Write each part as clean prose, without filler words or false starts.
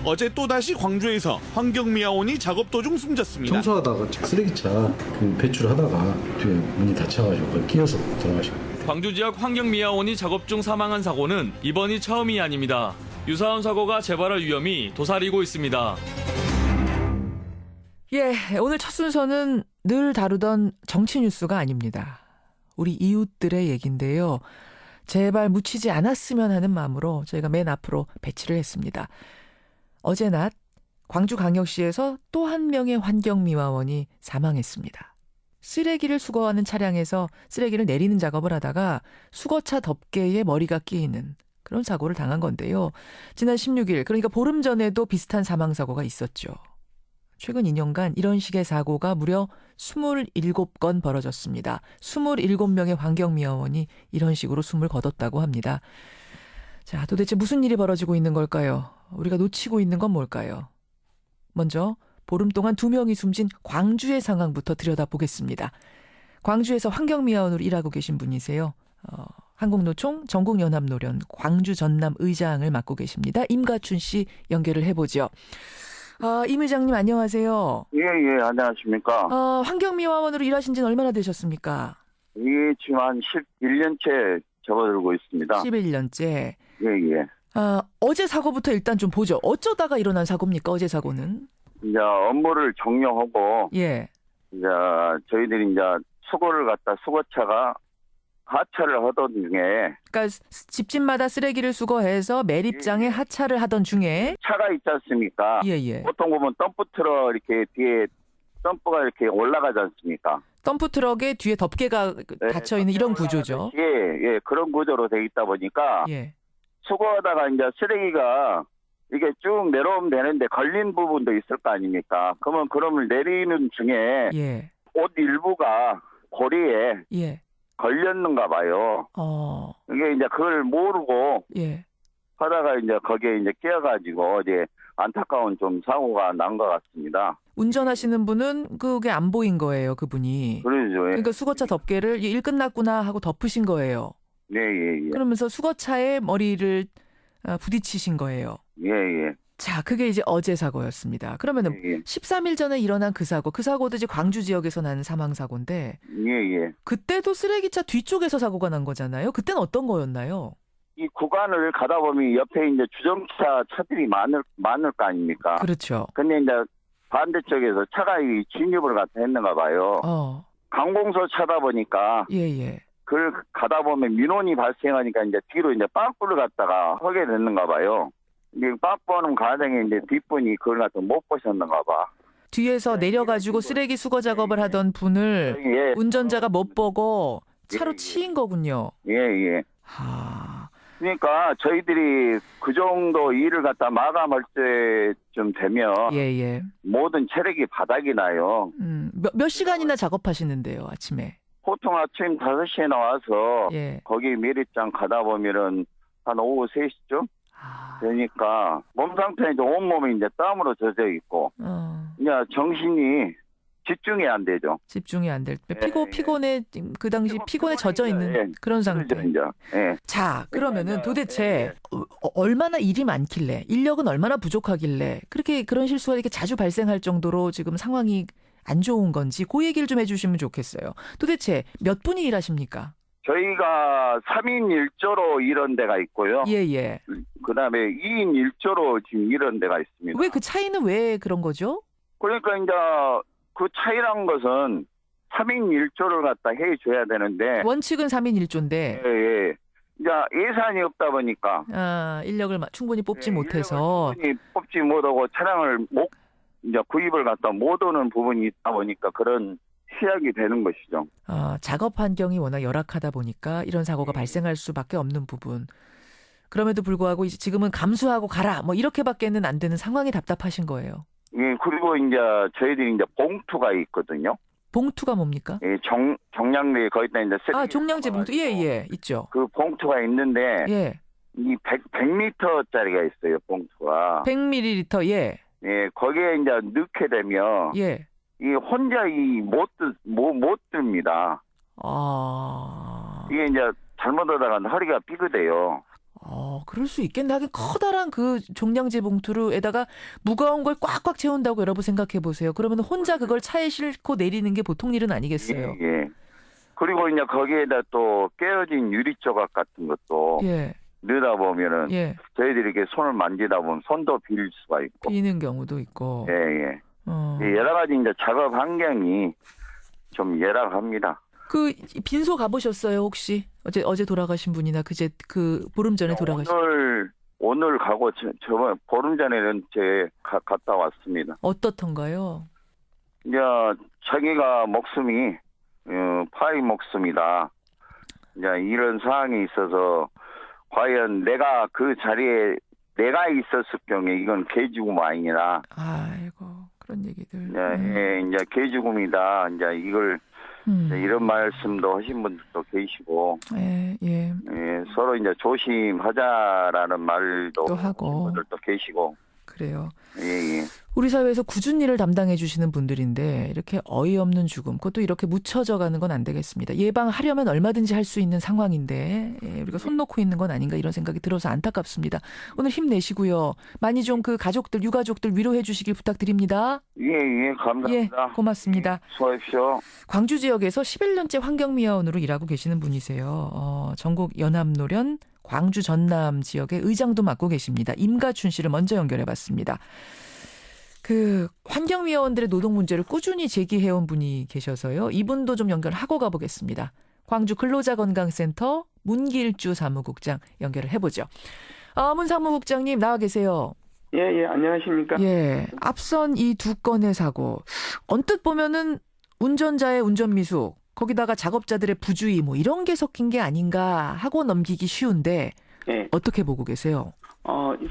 어제 또다시 광주에서 환경미화원이 작업 도중 숨졌습니다. 청소하다가 쓰레기차 배출하다가 뒤에 문이 닫혀가지고 그걸 끼어서 돌아가셨고. 광주 지역 환경미화원이 작업 중 사망한 사고는 이번이 처음이 아닙니다. 유사한 사고가 재발할 위험이 도사리고 있습니다. 예, 오늘 첫 순서는 늘 다루던 정치 뉴스가 아닙니다. 우리 이웃들의 얘기인데요. 제발 묻히지 않았으면 하는 마음으로 저희가 맨 앞으로 배치를 했습니다. 어제 낮 광주광역시에서 또 한 명의 환경미화원이 사망했습니다. 쓰레기를 수거하는 차량에서 쓰레기를 내리는 작업을 하다가 수거차 덮개에 머리가 끼이는 그런 사고를 당한 건데요. 지난 16일, 그러니까 보름 전에도 비슷한 사망사고가 있었죠. 최근 2년간 이런 식의 사고가 무려 27건 벌어졌습니다. 27명의 환경미화원이 이런 식으로 숨을 거뒀다고 합니다. 자, 도대체 무슨 일이 벌어지고 있는 걸까요? 우리가 놓치고 있는 건 뭘까요? 먼저 보름 동안 2명이 숨진 광주의 상황부터 들여다보겠습니다. 광주에서 환경미화원으로 일하고 계신 분이세요. 한국노총 전국연합노련 광주 전남 의장을 맡고 계십니다. 임가춘 씨 연결을 해보죠. 임 의장님 안녕하세요. 예, 안녕하십니까. 환경미화원으로 일하신 지는 얼마나 되셨습니까? 이게 지금 한 11년째 접어들고 있습니다. 11년째. 예. 어제 사고부터 일단 좀 보죠. 어쩌다가 일어난 사고입니까? 어제 사고는? 이제 업무를 종료하고, 예. 이제 저희들이 이제 수거를 갖다 수거차가 하차를 하던 중에 그러니까 집집마다 쓰레기를 수거해서 매립장에 하차를 하던 중에 차가 있지 않습니까? 예. 보통 보면 덤프트럭 이렇게 뒤에 덤프가 이렇게 올라가지 않습니까? 덤프 트럭에 뒤에 덮개가 닫혀 있는 이런 구조죠. 예, 그런 구조로 돼 있다 보니까 예. 수거하다가 이제 쓰레기가 이게 쭉 내려오면 되는데 걸린 부분도 있을 거 아닙니까? 그러면 내리는 중에 예. 옷 일부가 고리에 예. 걸렸는가 봐요. 이게 이제 그걸 모르고 예. 하다가 이제 거기에 이제 끼어가지고 어제 안타까운 좀 사고가 난 것 같습니다. 운전하시는 분은 그게 안 보인 거예요, 그분이. 그러죠. 예. 그러니까 수거차 덮개를 일 끝났구나 하고 덮으신 거예요. 예. 그러면서 수거차에 머리를 부딪히신 거예요. 예. 자, 그게 이제 어제 사고였습니다. 그러면은 예. 13일 전에 일어난 그 사고도 이제 광주 지역에서 난 사망 사고인데 예. 그때도 쓰레기차 뒤쪽에서 사고가 난 거잖아요. 그때는 어떤 거였나요? 이 구간을 가다 보면 옆에 이제 주정차 차들이 많을 거 아닙니까? 그렇죠. 근데 이제 반대쪽에서 차가 진입을 갖다 했는가 봐요. 관공서 차다 보니까 예. 그걸 가다 보면 민원이 발생하니까 이제 뒤로 이제 빠꾸를 갖다가 하게 됐는가 봐요. 이제 빠꾸하는 과정에 이제 뒷분이 그걸 갖다 못 보셨는가 봐. 뒤에서 내려가지고 쓰레기 수거 작업을 하던 분을 예. 운전자가 못 보고 차로 예. 치인 거군요. 예. 그러니까 저희들이 그 정도 일을 갖다 마감할 때쯤 되면 예. 모든 체력이 바닥이 나요. 몇 시간이나 작업하시는데요, 아침에? 보통 아침 5시에 나와서 예. 거기 매립장 가다 보면은 한 오후 3시쯤 되니까 몸 상태는 이제 온몸이 이제 땀으로 젖어 있고 이제 정신이 집중이 안 되죠. 집중이 안 될 때 예. 피곤해 그 당시 피곤에 젖어 있는 그런 상태. 그렇죠, 이제. 예. 자, 그러면은 도대체 얼마나 일이 많길래 인력은 얼마나 부족하길래 그런 실수가 이렇게 자주 발생할 정도로 지금 상황이 안 좋은 건지 그 얘기를 좀 해주시면 좋겠어요. 도대체 몇 분이 일하십니까? 저희가 3인 1조로 이런 데가 있고요. 예. 그다음에 2인 1조로 지금 이런 데가 있습니다. 왜 그 차이는 왜 그런 거죠? 그러니까 이제 그 차이란 것은 3인 1조를 갖다 해줘야 되는데 원칙은 3인 1조인데 예. 이제 예산이 없다 보니까 인력을 충분히 뽑지 못해서 충분히 뽑지 못하고 차량을 이제 구입을 갖다 못 오는 부분이 있다 보니까 그런 시약이 되는 것이죠. 작업 환경이 워낙 열악하다 보니까 이런 사고가 발생할 수밖에 없는 부분. 그럼에도 불구하고 이제 지금은 감수하고 가라 뭐 이렇게밖에는 안 되는 상황이 답답하신 거예요. 예, 그리고 이제 저희들이 이제 봉투가 있거든요. 봉투가 뭡니까? 예, 종량류에 거기다 이제 종량제 봉투 예 있죠. 그 봉투가 있는데 예. 이 100m짜리가 있어요, 봉투가. 100ml 예. 예, 거기에 이제 넣게 되면 예. 이 혼자 못 듭니다. 아. 이게 이제 잘못하다가 허리가 삐그대요. 그럴 수 있겠네. 하긴 커다란 그 종량제 봉투로에다가 무거운 걸 꽉꽉 채운다고 여러분 생각해 보세요. 그러면 혼자 그걸 차에 싣고 내리는 게 보통 일은 아니겠어요. 예. 그리고 이제 거기에다 또 깨어진 유리 조각 같은 것도 예. 넣다 보면은 저희들이 이렇게 손을 만지다 보면 손도 빌 수가 있고. 비는 경우도 있고. 예. 여러 가지 이제 작업 환경이 좀 열악합니다. 그 빈소 가보셨어요 혹시? 어제 돌아가신 분이나 그 보름 전에 돌아가신. 오늘 가고 저번 보름 전에는 갔다 왔습니다. 어떻던가요? 이제 자기가 목숨이 파이 목숨이다. 이제 이런 상황이 있어서 과연 내가 그 자리에 내가 있었을 경우에 이건 개죽음 아니냐. 아이고 그런 얘기들. 이제 개죽음이다. 이제 이걸 이런 말씀도 하신 분들도 계시고, 서로 이제 조심하자라는 말도 또 하고 분들도 계시고. 그래요. 예. 우리 사회에서 굳은 일을 담당해 주시는 분들인데 이렇게 어이없는 죽음, 그것도 이렇게 묻혀져 가는 건 안 되겠습니다. 예방하려면 얼마든지 할 수 있는 상황인데 우리가 손 놓고 있는 건 아닌가 이런 생각이 들어서 안타깝습니다. 오늘 힘내시고요. 많이 좀 그 가족들, 유가족들 위로해 주시길 부탁드립니다. 예, 감사합니다. 고맙습니다. 수고하십시오. 광주 지역에서 11년째 환경미화원으로 일하고 계시는 분이세요. 전국 연합노련 광주 전남 지역의 의장도 맡고 계십니다. 임가춘 씨를 먼저 연결해봤습니다. 그 환경미화원들의 노동 문제를 꾸준히 제기해온 분이 계셔서요. 이분도 좀 연결하고 가보겠습니다. 광주 근로자건강센터 문길주 사무국장 연결을 해보죠. 문 사무국장님 나와 계세요. 예, 안녕하십니까. 예, 앞선 이 두 건의 사고 언뜻 보면은 운전자의 운전미숙 거기다가 작업자들의 부주의 뭐 이런 게 섞인 게 아닌가 하고 넘기기 쉬운데 어떻게 보고 계세요?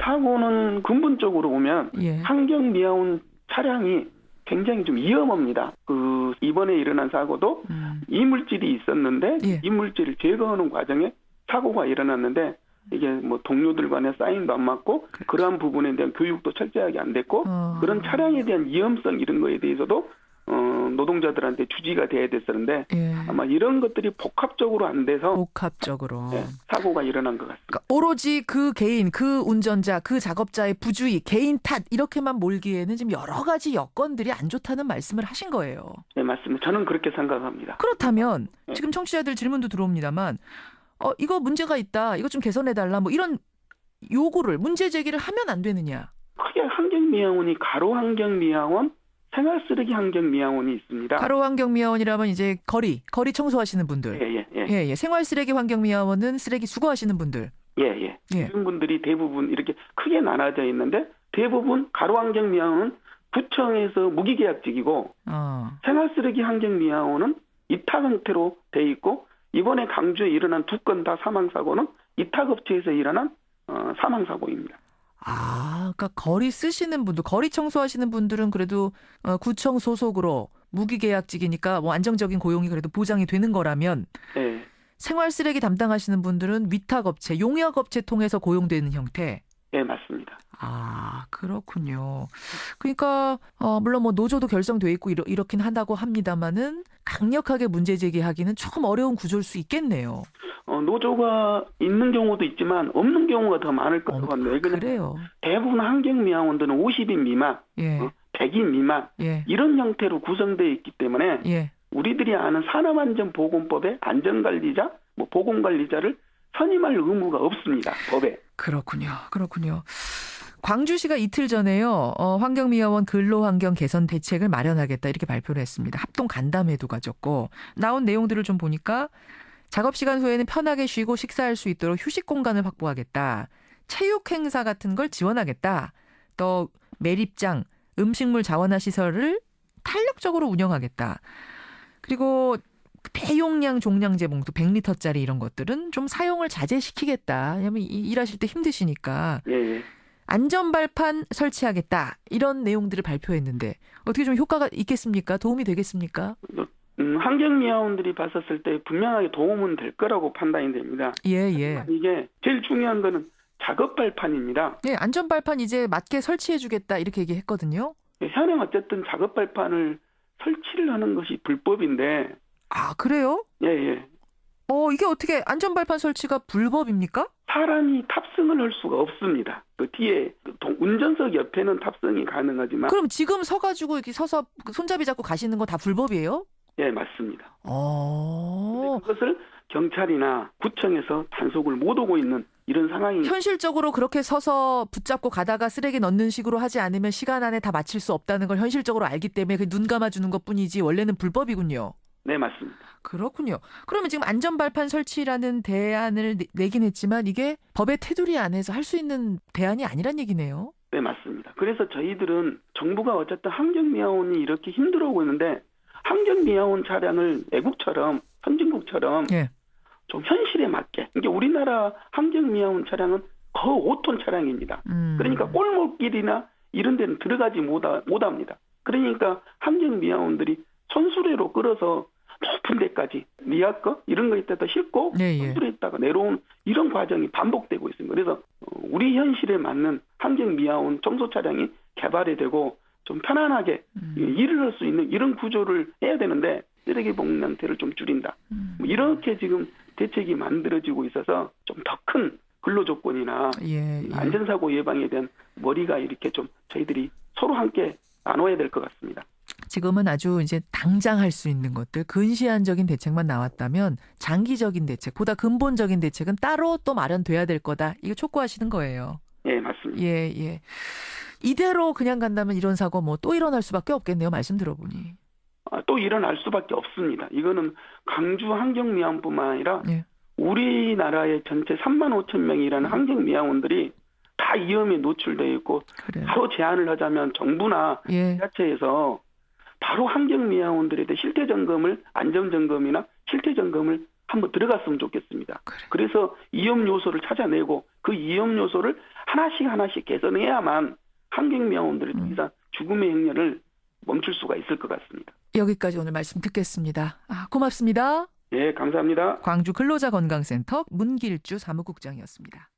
사고는 근본적으로 보면 환경미화원 차량이 굉장히 좀 위험합니다. 이번에 일어난 사고도 이물질이 있었는데 이물질을 제거하는 과정에 사고가 일어났는데 이게 뭐 동료들 간의 사인도 안 맞고 그러한 부분에 대한 교육도 철저하게 안 됐고 그런 차량에 대한 위험성 이런 거에 대해서도 노동자들한테 주지가 돼야 됐었는데 아마 이런 것들이 복합적으로 안 돼서 사고가 일어난 것 같습니다. 그러니까 오로지 그 개인, 그 운전자, 그 작업자의 부주의, 개인 탓 이렇게만 몰기에는 지금 여러 가지 여건들이 안 좋다는 말씀을 하신 거예요. 네, 맞습니다. 저는 그렇게 생각합니다. 그렇다면 지금 청취자들 질문도 들어옵니다만 이거 문제가 있다. 이거 좀 개선해달라. 뭐 이런 요구를 문제 제기를 하면 안 되느냐. 크게 환경미화원이 가로환경미화원 생활쓰레기 환경미화원이 있습니다. 가로환경미화원이라면 이제 거리 청소하시는 분들. 예. 생활쓰레기 환경미화원은 쓰레기 수거하시는 분들. 이런 분들이 대부분 이렇게 크게 나눠져 있는데 대부분 가로환경미화원은 구청에서 무기계약직이고 생활쓰레기 환경미화원은 이탁 형태로 돼 있고 이번에 강주에 일어난 두 건 다 사망사고는 이탁업체에서 일어난 사망사고입니다. 그러니까 거리 쓰시는 분들, 거리 청소하시는 분들은 그래도 구청 소속으로 무기계약직이니까 뭐 안정적인 고용이 그래도 보장이 되는 거라면 생활쓰레기 담당하시는 분들은 위탁업체, 용역업체 통해서 고용되는 형태. 네, 맞습니다. 그렇군요. 그러니까 물론 뭐 노조도 결성돼 있고 이렇긴 한다고 합니다만은 강력하게 문제 제기하기는 조금 어려운 구조일 수 있겠네요. 노조가 있는 경우도 있지만 없는 경우가 더 많을 것 같네요. 그래요. 대부분 환경미화원들은 50인 미만, 100인 미만 이런 형태로 구성되어 있기 때문에 우리들이 아는 산업안전보건법의 안전관리자, 보건관리자를 선임할 의무가 없습니다. 법에. 그렇군요. 광주시가 이틀 전에요. 환경미화원 근로환경 개선 대책을 마련하겠다 이렇게 발표를 했습니다. 합동 간담회도 가졌고 나온 내용들을 좀 보니까 작업시간 후에는 편하게 쉬고 식사할 수 있도록 휴식 공간을 확보하겠다. 체육 행사 같은 걸 지원하겠다. 또 매립장, 음식물 자원화 시설을 탄력적으로 운영하겠다. 그리고 대용량 종량제 봉투 100리터짜리 이런 것들은 좀 사용을 자제시키겠다. 왜냐하면 일하실 때 힘드시니까. 안전발판 설치하겠다. 이런 내용들을 발표했는데 어떻게 좀 효과가 있겠습니까? 도움이 되겠습니까? 환경미화원들이 봤었을 때 분명하게 도움은 될 거라고 판단이 됩니다. 이게 제일 중요한 거는 작업발판입니다. 안전발판 이제 맞게 설치해주겠다 이렇게 얘기했거든요. 현행 어쨌든 작업발판을 설치를 하는 것이 불법인데. 그래요? 이게 어떻게 안전발판 설치가 불법입니까? 사람이 탑승을 할 수가 없습니다. 그 뒤에 운전석 옆에는 탑승이 가능하지만. 그럼 지금 서가지고 이렇게 서서 손잡이 잡고 가시는 거 다 불법이에요? 예, 맞습니다. 근데 그것을 경찰이나 구청에서 단속을 못 오고 있는 이런 상황이. 현실적으로 그렇게 서서 붙잡고 가다가 쓰레기 넣는 식으로 하지 않으면 시간 안에 다 마칠 수 없다는 걸 현실적으로 알기 때문에 눈 감아주는 것뿐이지 원래는 불법이군요. 네, 맞습니다. 그렇군요. 그러면 지금 안전발판 설치라는 대안을 내긴 했지만 이게 법의 테두리 안에서 할 수 있는 대안이 아니란 얘기네요. 네, 맞습니다. 그래서 저희들은 정부가 어쨌든 환경미화원이 이렇게 힘들어오고 있는데 환경미화원 차량을 외국처럼 선진국처럼 예. 좀 현실에 맞게. 그러니까 우리나라 환경미화원 차량은 거의 5톤 차량입니다. 그러니까 골목길이나 이런 데는 들어가지 못합니다. 그러니까 환경미화원들이 손수레로 끌어서 높은 데까지 리아커 이런 거 있다가 싣고 손수레 있다가 내려온 이런 과정이 반복되고 있습니다. 그래서 우리 현실에 맞는 환경미화원 청소 차량이 개발이 되고 좀 편안하게 일을 할 수 있는 이런 구조를 해야 되는데 쓰레기 봉낭태를 좀 줄인다. 이렇게 지금 대책이 만들어지고 있어서 좀 더 큰 근로조건이나 안전사고 예방에 대한 머리가 이렇게 좀 저희들이 서로 함께 나눠야 될 것 같습니다. 지금은 아주 이제 당장 할 수 있는 것들, 근시안적인 대책만 나왔다면 장기적인 대책, 보다 근본적인 대책은 따로 또 마련돼야 될 거다. 이거 촉구하시는 거예요. 예, 맞습니다. 예. 이대로 그냥 간다면 이런 사고 뭐 또 일어날 수밖에 없겠네요. 말씀 들어보니. 또 일어날 수밖에 없습니다. 이거는 강주 환경미화원뿐만 아니라 우리나라의 전체 3만 5천 명이 일하는 환경미화원들이 다 위험에 노출되어 있고 바로 제안을 하자면 정부나 지자체에서 바로 환경미화원들에 대해 실태점검을 안전점검이나 실태점검을 한번 들어갔으면 좋겠습니다. 그래서 위험 요소를 찾아내고 그 위험 요소를 하나씩 개선해야만 환경미화원들이 더 이상 죽음의 행렬을 멈출 수가 있을 것 같습니다. 여기까지 오늘 말씀 듣겠습니다. 고맙습니다. 네, 감사합니다. 광주 근로자건강센터 문길주 사무국장이었습니다.